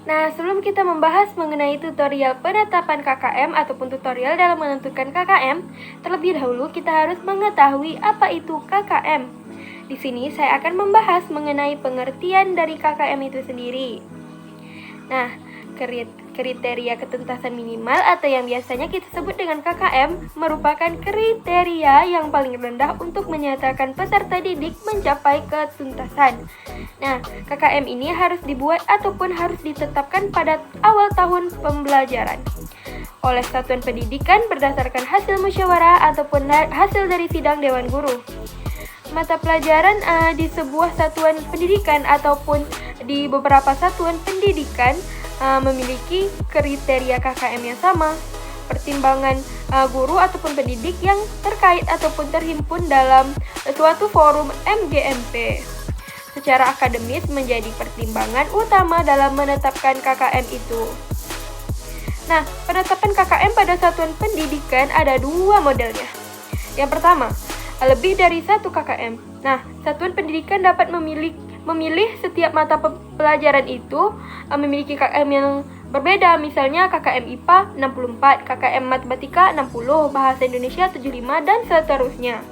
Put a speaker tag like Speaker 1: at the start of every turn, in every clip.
Speaker 1: Nah, sebelum kita membahas mengenai tutorial penetapan KKM ataupun tutorial dalam menentukan KKM, terlebih dahulu kita harus mengetahui apa itu KKM. Di sini saya akan membahas mengenai pengertian dari KKM itu sendiri. Nah, kriteria ketuntasan minimal atau yang biasanya kita sebut dengan KKM merupakan kriteria yang paling rendah untuk menyatakan peserta didik mencapai ketuntasan. Nah, KKM ini harus dibuat ataupun harus ditetapkan pada awal tahun pembelajaran oleh satuan pendidikan berdasarkan hasil musyawarah ataupun hasil dari sidang Dewan Guru. Mata pelajaran di sebuah satuan pendidikan ataupun di beberapa satuan pendidikan memiliki kriteria KKM yang sama. Pertimbangan guru ataupun pendidik yang terkait ataupun terhimpun dalam suatu forum MGMP secara akademis menjadi pertimbangan utama dalam menetapkan KKM itu. Nah, penetapan KKM pada satuan pendidikan ada dua modelnya. Yang pertama, lebih dari satu KKM. Nah, satuan pendidikan dapat memilih setiap mata pelajaran itu memiliki KKM yang berbeda, misalnya KKM IPA 64, KKM Matematika 60, Bahasa Indonesia 75, dan seterusnya.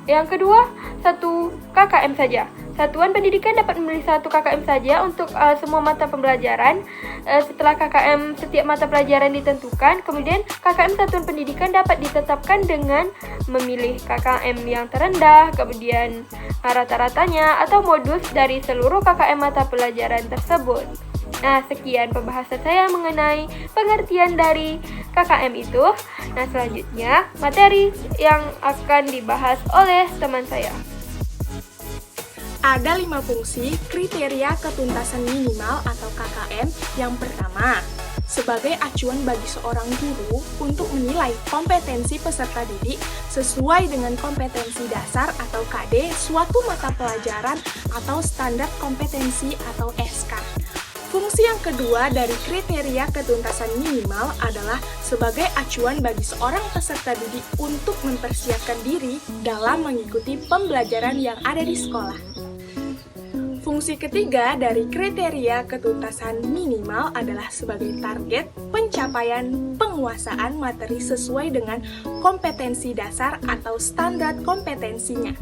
Speaker 1: Yang kedua, satu KKM saja. Satuan pendidikan dapat memilih satu KKM saja untuk semua mata pembelajaran. Setelah KKM setiap mata pelajaran ditentukan, kemudian KKM satuan pendidikan dapat ditetapkan dengan memilih KKM yang terendah, kemudian rata-ratanya atau modus dari seluruh KKM mata pelajaran tersebut. Nah, sekian pembahasan saya mengenai pengertian dari KKM itu. Nah, selanjutnya materi yang akan dibahas oleh teman saya.
Speaker 2: Ada 5 fungsi kriteria ketuntasan minimal atau KKM. Yang pertama, sebagai acuan bagi seorang guru untuk menilai kompetensi peserta didik sesuai dengan kompetensi dasar atau KD suatu mata pelajaran atau standar kompetensi atau SK. Fungsi yang kedua dari kriteria ketuntasan minimal adalah sebagai acuan bagi seorang peserta didik untuk mempersiapkan diri dalam mengikuti pembelajaran yang ada di sekolah. Fungsi ketiga dari kriteria ketuntasan minimal adalah sebagai target pencapaian penguasaan materi sesuai dengan kompetensi dasar atau standar kompetensinya.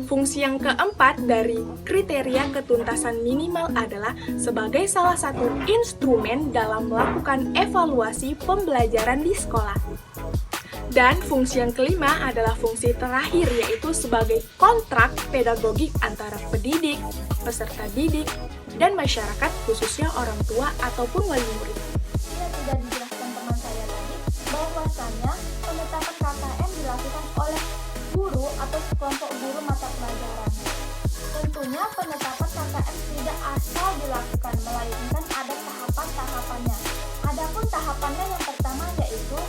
Speaker 2: Fungsi yang keempat dari kriteria ketuntasan minimal adalah sebagai salah satu instrumen dalam melakukan evaluasi pembelajaran di sekolah. Dan fungsi yang kelima adalah fungsi terakhir, yaitu sebagai kontrak pedagogik antara pendidik, peserta didik, dan masyarakat, khususnya orang tua ataupun wali murid.
Speaker 3: Yang sudah dijelaskan teman saya tadi, bahwasanya penetapan KKM dilakukan oleh guru atau sekelompok guru mata pelajaran. Tentunya penetapan KKM tidak asal dilakukan, melainkan ada tahapan-tahapannya. Adapun tahapannya yang pertama yaitu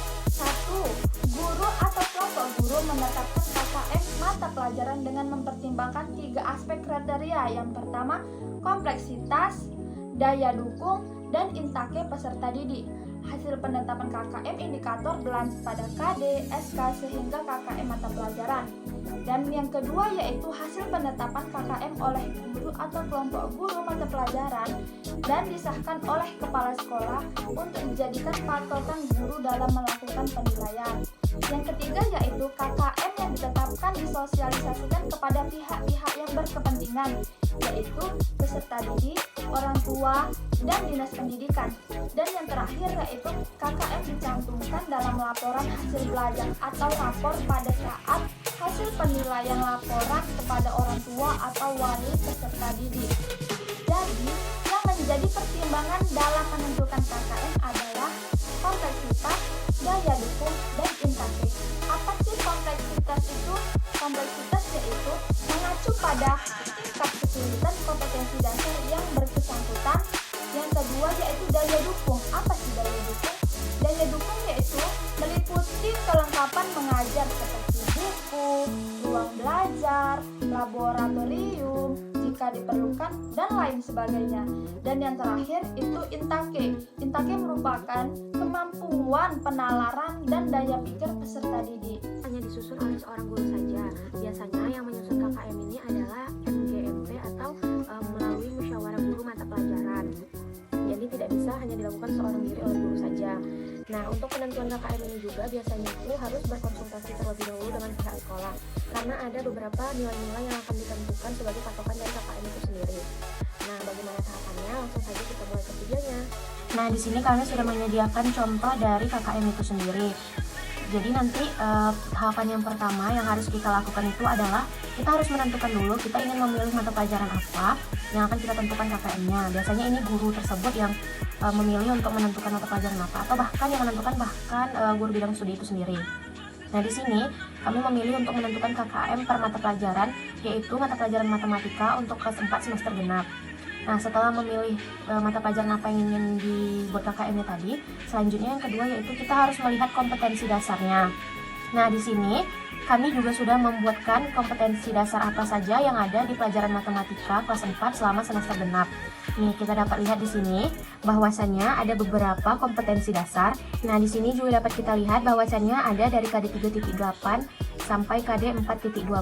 Speaker 3: 1. Guru atau kelompok guru menetapkan KKM mata pelajaran dengan mempertimbangkan 3 aspek kriteria. Yang pertama, kompleksitas, daya dukung, dan intake peserta didik. Hasil penetapan KKM indikator berlanjut pada KD, SK, sehingga KKM mata pelajaran. Dan yang kedua yaitu hasil penetapan KKM oleh guru atau kelompok guru mata pelajaran dan disahkan oleh kepala sekolah untuk dijadikan patokan guru dalam melakukan penilaian. Yang ketiga yaitu KKM yang ditetapkan disosialisasikan kepada pihak-pihak yang berkepentingan, yaitu peserta didik, orang tua, dan dinas pendidikan. Dan yang terakhir yaitu KKM dicantumkan dalam laporan hasil belajar atau rapor pada saat hasil penilaian laporan kepada orang tua atau wali peserta didik. Jadi, yang menjadi pertimbangan dalam menentukan KKM adalah kompleksitas, daya dukung, dan intake. Apa sih kompleksitas itu? Kompleksitas yaitu mengacu pada tingkat kesulitan kompetensi dasar yang bersangkutan. Yang kedua yaitu daya dukung. Apa sih daya dukung? Daya dukung yaitu meliputi kelengkapan mengajar seperti buku, ruang belajar, laboratorium, jika diperlukan, dan lain sebagainya. Dan yang terakhir itu intake. Intake merupakan kemampuan penalaran dan daya pikir peserta didik.
Speaker 4: Hanya disusun oleh seorang guru saja. Biasanya yang menyusun KKM ini adalah MGMP atau melalui musyawarah guru mata pelajaran. Jadi tidak Nah, untuk penentuan KKM ini juga biasanya itu harus berkonsultasi terlebih dahulu dengan pihak sekolah, karena ada beberapa nilai-nilai yang akan ditentukan sebagai patokan dari KKM itu sendiri. Nah, bagaimana tahapannya? Langsung saja kita mulai ke videonya.
Speaker 5: Nah, di sini kami sudah menyediakan contoh dari KKM itu sendiri. Jadi nanti tahapan yang pertama yang harus kita lakukan itu adalah kita harus menentukan dulu kita ingin memilih mata pelajaran apa yang akan kita tentukan KKM-nya. Biasanya ini guru tersebut yang memilih untuk menentukan mata pelajaran apa, atau bahkan yang menentukan guru bidang studi itu sendiri. Nah, di sini kami memilih untuk menentukan KKM per mata pelajaran, yaitu mata pelajaran matematika untuk kelas 4 semester genap. Nah, setelah memilih mata pelajaran apa yang ingin dibuat KKM-nya tadi, selanjutnya yang kedua yaitu kita harus melihat kompetensi dasarnya. Nah, di sini kami juga sudah membuatkan kompetensi dasar apa saja yang ada di pelajaran matematika kelas 4 selama semester genap. Nih, kita dapat lihat di sini bahwasannya ada beberapa kompetensi dasar. Nah, di sini juga dapat kita lihat bahwasannya ada dari KD 3.8 sampai KD 4.12.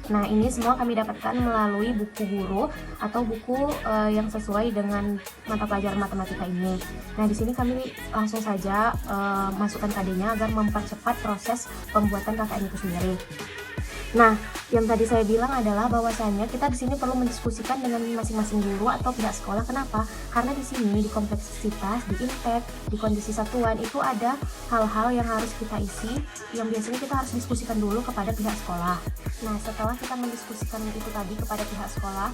Speaker 5: Nah, ini semua kami dapatkan melalui buku guru atau buku yang sesuai dengan mata pelajaran matematika ini. Nah, di sini kami langsung saja masukkan KD-nya agar mempercepat proses pembuatan KKM itu sendiri. Nah, yang tadi saya bilang adalah bahwasanya kita di sini perlu mendiskusikan dengan masing-masing guru atau pihak sekolah. Kenapa? Karena di sini di kompleksitas, di impact, di kondisi satuan itu ada hal-hal yang harus kita isi yang biasanya kita harus diskusikan dulu kepada pihak sekolah. Nah, setelah kita mendiskusikan itu tadi kepada pihak sekolah,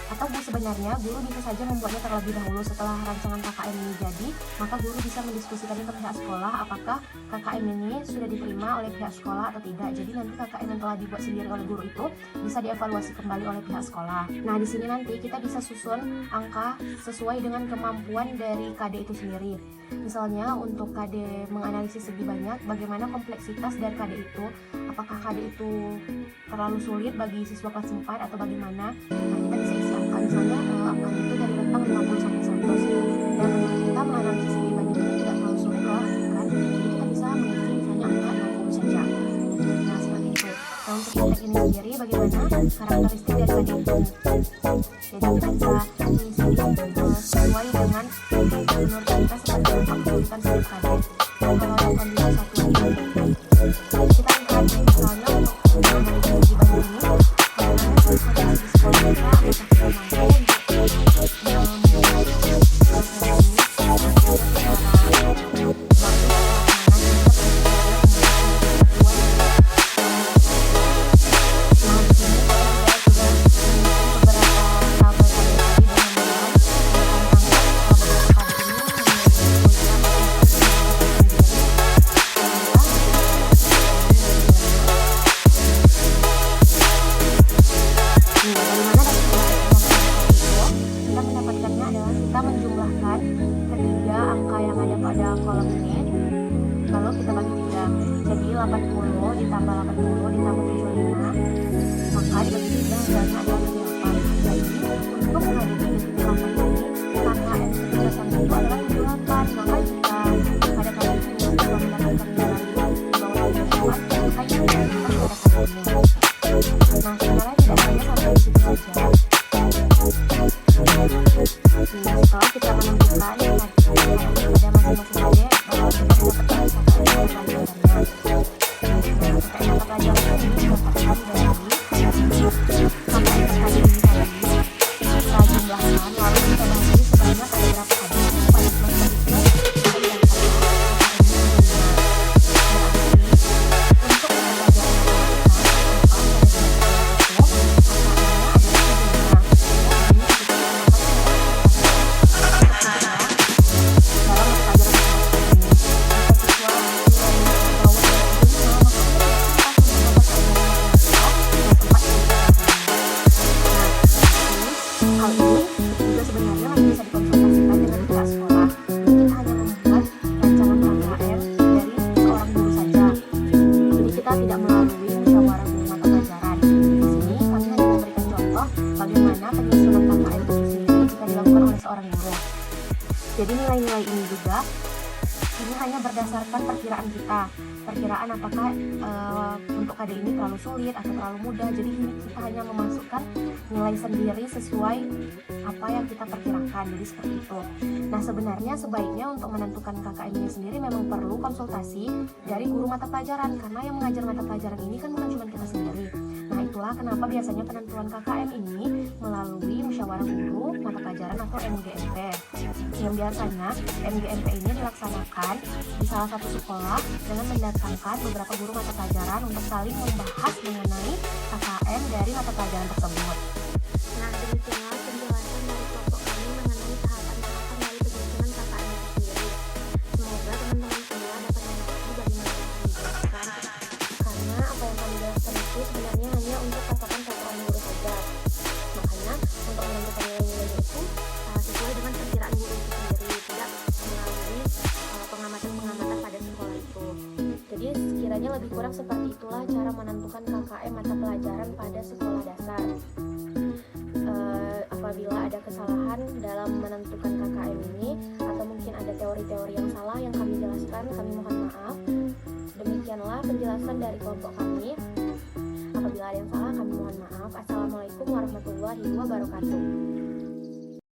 Speaker 5: atau sebenarnya guru bisa saja membuatnya terlebih dahulu setelah rancangan KKM ini jadi, maka guru bisa mendiskusikannya ke pihak sekolah apakah KKM ini sudah diterima oleh pihak sekolah atau tidak. Jadi nanti KKM yang telah dibuat sendiri oleh guru itu bisa dievaluasi kembali oleh pihak sekolah. Nah, di sini nanti kita bisa susun angka sesuai dengan kemampuan dari KD itu sendiri. Misalnya untuk KD menganalisis segi banyak, bagaimana kompleksitas dari KD itu, apakah KD itu terlalu sulit bagi siswa kelas 4 atau bagaimana. Nah, kita bisa isi angka, misalnya angka itu dari rentang 50 sampai 100, dan menurut kita menganalisis segi banyak itu tidak terlalu sulit loh, kan? Jadi kita bisa mengisi misalnya angka 60 saja. Nah, seperti itu. Nah, untuk konteks ini sendiri, bagaimana karakteristik dari KD itu. Jadi kita bisa mengisi sesuai dengan menurut kita seperti apa kesulitan setiap KD. Kalau yang kondisi satuan ini, kita lihat misalnya untuk menganalisis segi banyak ini, bagaimana kondisi di sekolah kita apakah kita mampu kita menjumlahkan ketiga angka yang ada pada kolom ini, lalu kita bagi 3. Jadi 80 ditambah 80 ditambah 75, maka dibagi 3 hasilnya adalah 78. Jadi untuk menghadapi 78 ini, KKM kebijakan itu adalah 78. Maka jika pada kali ini kita mendapatkan nilai di bawah 78, maka kita mendapatkan KKM-nya. Nah, sebenarnya tidak hanya sampai di situ saja. Setelah kita menentukan pada masing-masing KD, bahwa kita mendapatkan KKM pelajarannya. KKM mata pelajaran ini didapatkan dari KKM KD ini tadi. Kita jumlahkan, lalu kita bagi sebanyak ada berapa KD pada semester itu. Kita mendapatkan KKM ini untuk pelajaran Jadi nilai-nilai ini juga ini hanya berdasarkan perkiraan kita. perkiraan apakah untuk KD ini terlalu sulit atau terlalu mudah. Jadi kita hanya memasukkan nilai sendiri sesuai apa yang kita perkirakan. Jadi seperti itu. Nah, sebenarnya sebaiknya untuk menentukan KKM ini sendiri memang perlu konsultasi dari guru mata pelajaran, karena yang mengajar mata pelajaran ini kan bukan cuma kita sendiri. Nah, itulah kenapa biasanya penentuan KKM ini melalui musyawarah guru mata pelajaran atau MGMP. Yang biasanya MGMP ini dilaksanakan di salah satu sekolah dengan mendatangkan beberapa guru mata pelajaran untuk saling membahas mengenai KKM dari mata pelajaran tersebut.
Speaker 4: Nah, demikianlah penjelasan dari kelompok kami mengenai tahapan-tahapan dari penyusunan KKM itu sendiri. Semoga teman-teman semua dapat mengerti bagaimana yang kami jelaskan, karena apa yang kami jelaskan itu sebenarnya hanya untuk patokan peraturan guru saja. Makanya untuk menentukan nilai-nilai itu sesuai dengan perkiraan guru itu sendiri, tidak melalui pengamatan-pengamatan pada sekolah itu. Jadi sekiranya lebih kurang seperti itulah cara menentukan KKM mata pelajaran pada sekolah dasar. Apabila ada kesalahan dalam menentukan KKM ini atau mungkin ada teori-teori yang salah yang kami jelaskan, kami mohon maaf. Demikianlah penjelasan dari kelompok kami. Apabila ada yang salah, kami mohon maaf. Assalamualaikum warahmatullahi wabarakatuh.